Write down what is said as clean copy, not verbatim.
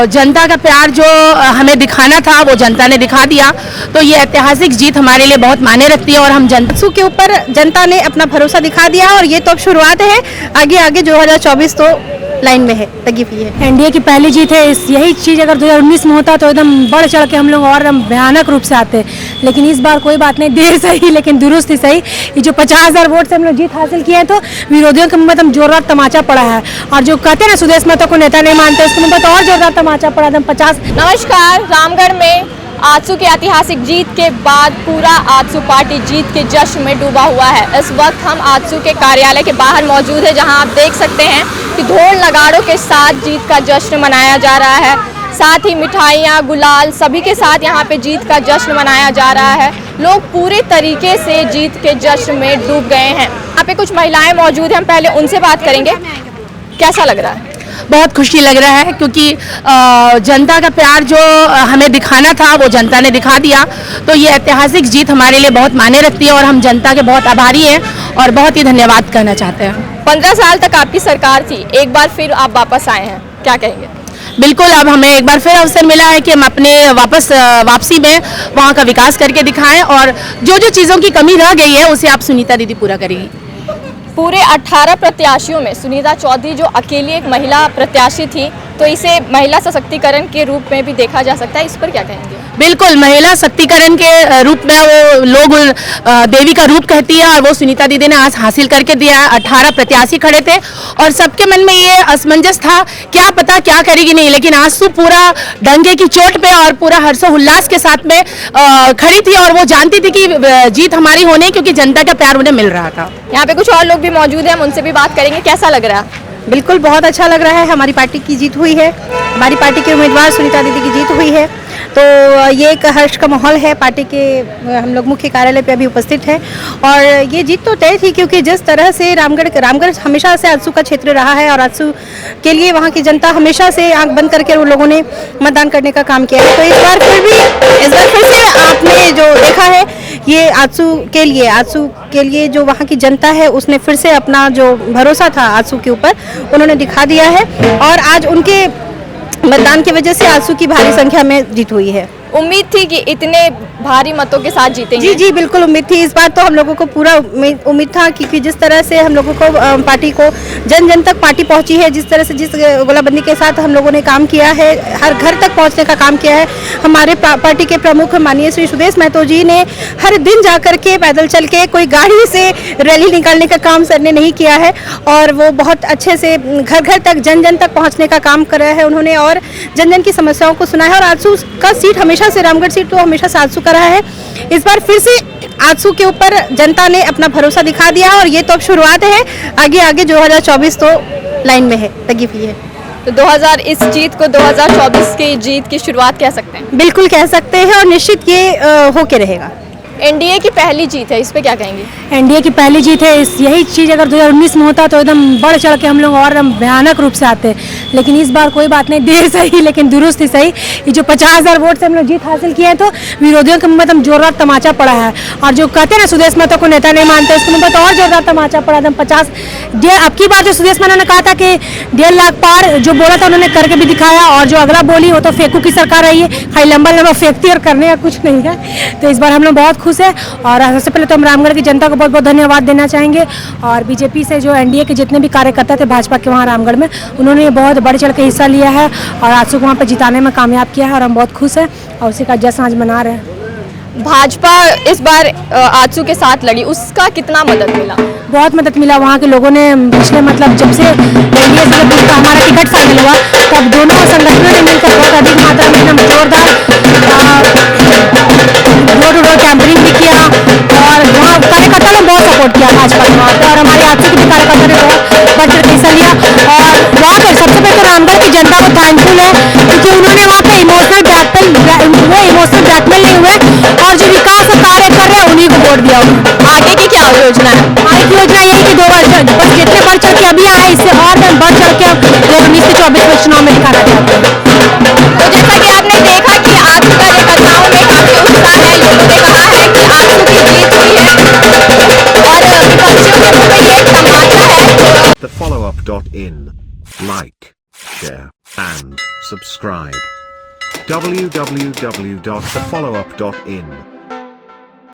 जनता का प्यार जो हमें दिखाना था वो जनता ने दिखा दिया। तो ये ऐतिहासिक जीत हमारे लिए बहुत मायने रखती है और हम जनता के ऊपर जनता ने अपना भरोसा दिखा दिया और ये तो अब शुरुआत है। आगे आगे 2024 तो लाइन में है, लगी हुई है। एनडीए की पहली जीत है। यही चीज़ अगर 2019 में होता तो एकदम बढ़ चढ़ के हम लोग और भयानक रूप से आते, लेकिन इस बार कोई बात नहीं, देर सही लेकिन दुरुस्त ही सही। ये जो 50,000 वोट से हम लोग जीत हासिल किए हैं तो विरोधियों के मुंह में एकदम जोरदार तमाचा पड़ा है। और जो कहते हैं ना सुदेश महतो को नेता नहीं मानते, उसके मुंह में तो और जोरदार तमाचा पड़ा एकदम 50। नमस्कार, रामगढ़ में आजसू की ऐतिहासिक जीत के बाद पूरा आजसू पार्टी जीत के जश्न में डूबा हुआ है। इस वक्त हम आजसू के कार्यालय के बाहर मौजूद है, जहां आप देख सकते हैं कि ढोल नगाड़ों के साथ जीत का जश्न मनाया जा रहा है। साथ ही मिठाइयाँ, गुलाल सभी के साथ यहाँ पे जीत का जश्न मनाया जा रहा है। लोग पूरे तरीके से जीत के जश्न में डूब गए हैं। यहाँ पे कुछ महिलाएं मौजूद हैं, हम पहले उनसे बात करेंगे। कैसा लग रहा है? बहुत खुशी लग रहा है क्योंकि जनता का प्यार जो हमें दिखाना था वो जनता ने दिखा दिया। तो ये ऐतिहासिक जीत हमारे लिए बहुत मायने रखती है और हम जनता के बहुत आभारी हैं और बहुत ही धन्यवाद करना चाहते हैं। 15 साल तक आपकी सरकार थी, एक बार फिर आप वापस आए हैं, क्या कहेंगे? बिल्कुल, अब हमें एक बार फिर अवसर मिला है कि हम अपने वापसी में वहाँ का विकास करके दिखाएं और जो जो चीज़ों की कमी रह गई है उसे आप सुनीता दीदी पूरा करेंगी। पूरे 18 प्रत्याशियों में सुनीता चौधरी जो अकेली एक महिला प्रत्याशी थी, तो इसे महिला सशक्तिकरण के रूप में भी देखा जा सकता है, इस पर क्या कहेंगे? बिल्कुल, महिला शक्तिकरण के रूप में वो लोग देवी का रूप कहती है और वो सुनीता दीदी ने आज हासिल करके दिया है। 18 प्रत्याशी खड़े थे और सबके मन में ये असमंजस था, क्या पता क्या करेगी नहीं, लेकिन आज तो पूरा डंके की चोट पे और पूरा हर्षोल्लास के साथ में खड़ी थी और वो जानती थी कि जीत हमारी होनी, क्योंकि जनता का प्यार उन्हें मिल रहा था। यहाँ पे कुछ और लोग भी मौजूद हैं, हम उनसे भी बात करेंगे। कैसा लग रहा है? बिल्कुल बहुत अच्छा लग रहा है। हमारी पार्टी की जीत हुई है, हमारी पार्टी के उम्मीदवार सुनीता दीदी की जीत हुई है, तो ये एक हर्ष का माहौल है। पार्टी के हम लोग मुख्य कार्यालय पे अभी उपस्थित हैं और ये जीत तो तय थी, क्योंकि जिस तरह से रामगढ़ हमेशा से आजसू का क्षेत्र रहा है और आजसू के लिए वहाँ की जनता हमेशा से आंख बंद करके उन लोगों ने मतदान करने का काम किया है। तो इस बार फिर से आपने जो देखा है, ये आजसू के लिए जो वहाँ की जनता है उसने फिर से अपना जो भरोसा था आजसू के ऊपर उन्होंने दिखा दिया है और आज उनके मतदान की वजह से आजसू की भारी संख्या में जीत हुई है। उम्मीद थी कि इतने भारी मतों के साथ जीतेंगे? जी बिल्कुल उम्मीद थी। इस बार तो हम लोगों को पूरा उम्मीद था, क्योंकि जिस तरह से हम लोगों को पार्टी को जन जन तक पार्टी पहुंची है, जिस तरह से जिस गोलाबंदी के साथ हम लोगों ने काम किया है, हर घर तक पहुंचने का काम किया है। हमारे पार्टी के प्रमुख माननीय श्री सुदेश महतो जी ने हर दिन जा करके पैदल चल के, कोई गाड़ी से रैली निकालने का काम सर ने नहीं किया है और वो बहुत अच्छे से घर घर तक जन जन तक पहुँचने का काम कर रहे हैं उन्होंने और जन जन की समस्याओं को सुना है। और आजसू का सीट हमेशा से रामगढ़ सीट तो हमेशा से आजसू का रहा है। इस बार फिर से आजसू के ऊपर जनता ने अपना भरोसा दिखा दिया और ये तो अब शुरुआत है। आगे आगे 2024 तो लाइन में है, लगी हुई है। तो इस जीत को 2024 की जीत की शुरुआत कह सकते हैं? बिल्कुल कह सकते हैं और निश्चित ये होके रहेगा। एनडीए की पहली जीत है, इस पे क्या कहेंगे? एनडीए की पहली जीत है। यही चीज़ अगर 2019 में होता तो एकदम बढ़ चढ़ के हम लोग और भयानक रूप से आते, लेकिन इस बार कोई बात नहीं, देर सही लेकिन दुरुस्त ही सही। ये जो 50,000 वोट से हम लोग जीत हासिल किए हैं तो विरोधियों के मुंह में एकदम जोरदार तमाचा पड़ा है। और जो कहते हैं ना सुदेश महतो को नेता नहीं मानते, उसके मुंह में तो और जोरदार तमाचा पड़ा एकदम 50। अब की बार जो सुदेश महतो ने कहा था कि 1.5 लाख पार जो बोला था उन्होंने करके भी दिखाया, और जो अगला बोली वो तो फेंकू की सरकार रही है, खाली लंबा फेंकती और करने का कुछ नहीं है। तो इस बार हम लोग बहुत खुश है और सबसे पहले तो हम रामगढ़ की जनता को बहुत बहुत धन्यवाद देना चाहेंगे और बीजेपी से जो एनडीए के जितने भी कार्यकर्ता थे भाजपा के वहाँ रामगढ़ में, उन्होंने बहुत बढ़ चढ़ के हिस्सा लिया है और आजसू को वहाँ पर जिताने में कामयाब किया है और हम बहुत खुश हैं और उसी का जश्न आज मना रहे हैं। भाजपा इस बार आजसू के साथ लड़ी, उसका कितना मदद मिला? बहुत मदद मिला। वहाँ के लोगों ने पिछले जब से एनडीए से हमारा टिकट फाइनल हुआ तब दोनों संगठनों ने मिलकर बहुत अधिक मात्रा में एकदम जोरदार डोर टू डोर कैंपेनिंग भी किया और वहाँ कार्यकर्ता ने बहुत सपोर्ट किया भाजपा के वहाँ पर और हमारे आजसू के भी कार्यकर्ता ने बहुत बढ़ चढ़ हिस्सा लिया। और वहाँ पर सबसे पहले तो रामगढ़ की जनता को थैंकफुल है, क्योंकि उन्होंने वहाँ पे इमोशनल ब्लैकमेल नहीं हुए और जो विकास का कार्य कर रहे हैं उन्हीं को वोट दिया। आगे की क्या योजना है? आगे योजना यही कि 2 वर्ष बस जितने बढ़ चढ़ के अभी आए इससे और बढ़ चढ़ के 2019 से 24 में चुनाव में दिखाना चाहते हैं। तो जैसा कि आपने देखा कि आजसू कार्यकर्ताओं में काफी उत्साह है, लोगों ने कहा है कि आजसू की जीत हुई है और विपक्षियों के मुंह में ये तमाचा है। The follow-up.in. Like, share, and subscribe. www.thefollowup.in